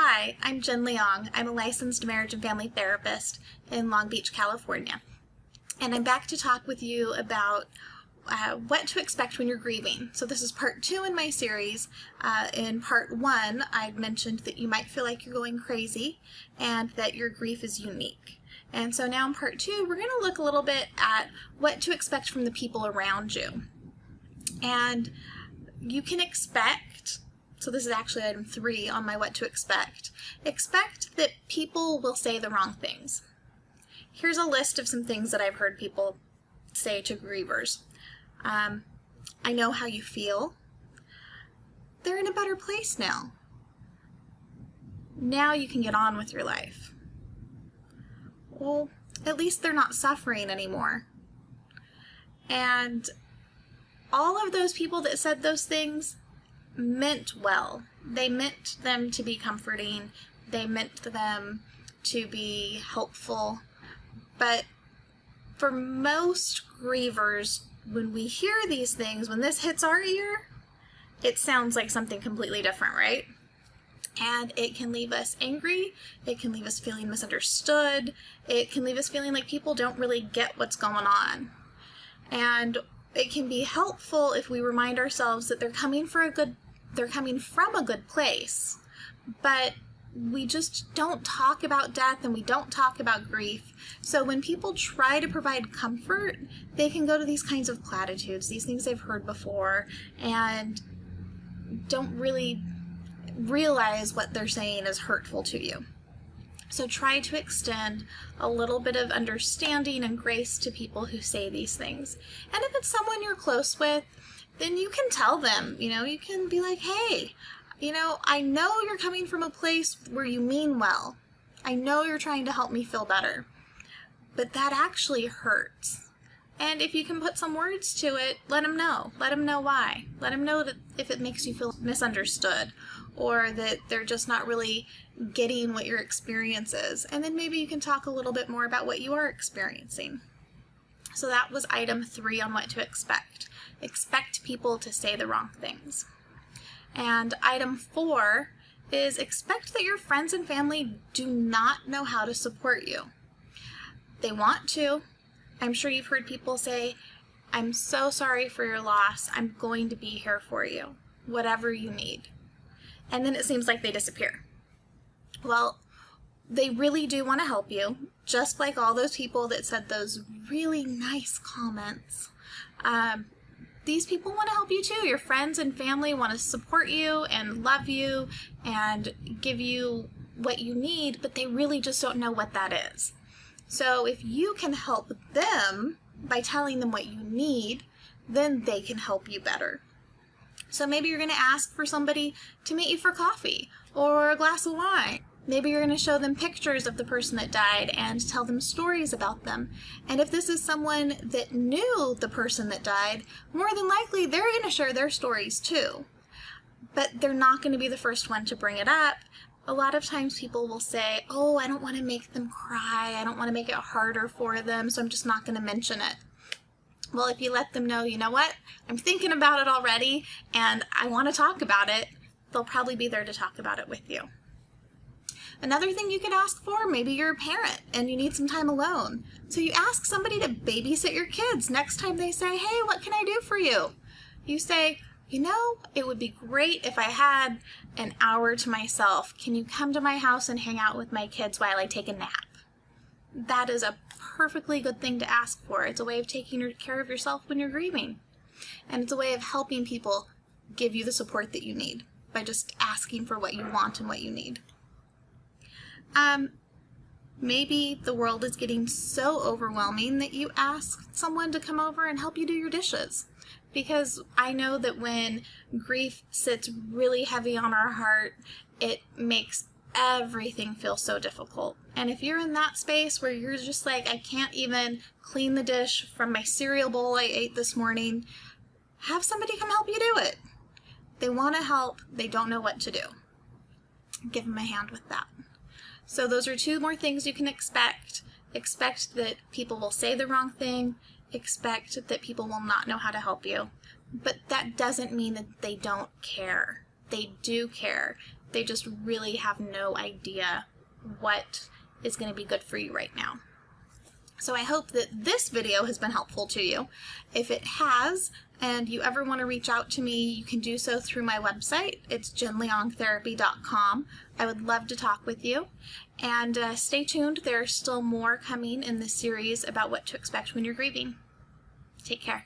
Hi, I'm Jen Leong. I'm a licensed marriage and family therapist in Long Beach, California. And I'm back to talk with you about what to expect when you're grieving. So this is part 2 in my series. In part 1, I mentioned that you might feel like you're going crazy and that your grief is unique. And so now in part 2, we're going to look a little bit at what to expect from the people around you. And you can expect, so this is actually item 3 on my what to expect that people will say the wrong things. Here's a list of some things that I've heard people say to grievers. I know how you feel. They're in a better place now. Now you can get on with your life. Well, at least they're not suffering anymore. And all of those people that said those things meant well. They meant them to be comforting. They meant them to be helpful. But for most grievers, when we hear these things, when this hits our ear, it sounds like something completely different, right? And it can leave us angry. It can leave us feeling misunderstood. It can leave us feeling like people don't really get what's going on. And it can be helpful if we remind ourselves that they're coming from a good place, but we just don't talk about death and we don't talk about grief. So when people try to provide comfort, they can go to these kinds of platitudes, these things they've heard before, and don't really realize what they're saying is hurtful to you. So try to extend a little bit of understanding and grace to people who say these things. And if it's someone you're close with, then you can tell them, you can be like, hey, I know you're coming from a place where you mean well. I know you're trying to help me feel better, but that actually hurts. And if you can put some words to it, let them know. Let them know why. Let them know that if it makes you feel misunderstood or that they're just not really getting what your experience is. And then maybe you can talk a little bit more about what you are experiencing. So that was item 3 on what to expect. Expect people to say the wrong things. And item 4 is expect that your friends and family do not know how to support you. They want to. I'm sure you've heard people say, I'm so sorry for your loss. I'm going to be here for you, whatever you need. And then it seems like they disappear. Well, they really do want to help you, just like all those people that said those really nice comments. These people want to help you too. Your friends and family want to support you and love you and give you what you need, but they really just don't know what that is. So if you can help them by telling them what you need, then they can help you better. So maybe you're going to ask for somebody to meet you for coffee or a glass of wine. Maybe you're going to show them pictures of the person that died and tell them stories about them. And if this is someone that knew the person that died, more than likely they're going to share their stories too. But they're not going to be the first one to bring it up. A lot of times people will say, oh, I don't want to make them cry. I don't want to make it harder for them, so I'm just not going to mention it. Well, if you let them know, you know what, I'm thinking about it already and I want to talk about it, they'll probably be there to talk about it with you. Another thing you could ask for, maybe you're a parent and you need some time alone. So you ask somebody to babysit your kids next time they say, hey, what can I do for you? You say, it would be great if I had an hour to myself. Can you come to my house and hang out with my kids while I take a nap? That is a perfectly good thing to ask for. It's a way of taking care of yourself when you're grieving. And it's a way of helping people give you the support that you need by just asking for what you want and what you need. Maybe the world is getting so overwhelming that you ask someone to come over and help you do your dishes. Because I know that when grief sits really heavy on our heart, it makes everything feel so difficult. And if you're in that space where you're just like, I can't even clean the dish from my cereal bowl I ate this morning, have somebody come help you do it. They want to help. They don't know what to do. Give them a hand with that. So those are 2 more things you can expect. Expect that people will say the wrong thing. Expect that people will not know how to help you. But that doesn't mean that they don't care. They do care. They just really have no idea what is going to be good for you right now. So I hope that this video has been helpful to you. If it has, and you ever want to reach out to me, you can do so through my website. It's jenleongtherapy.com. I would love to talk with you. And stay tuned. There's still more coming in this series about what to expect when you're grieving. Take care.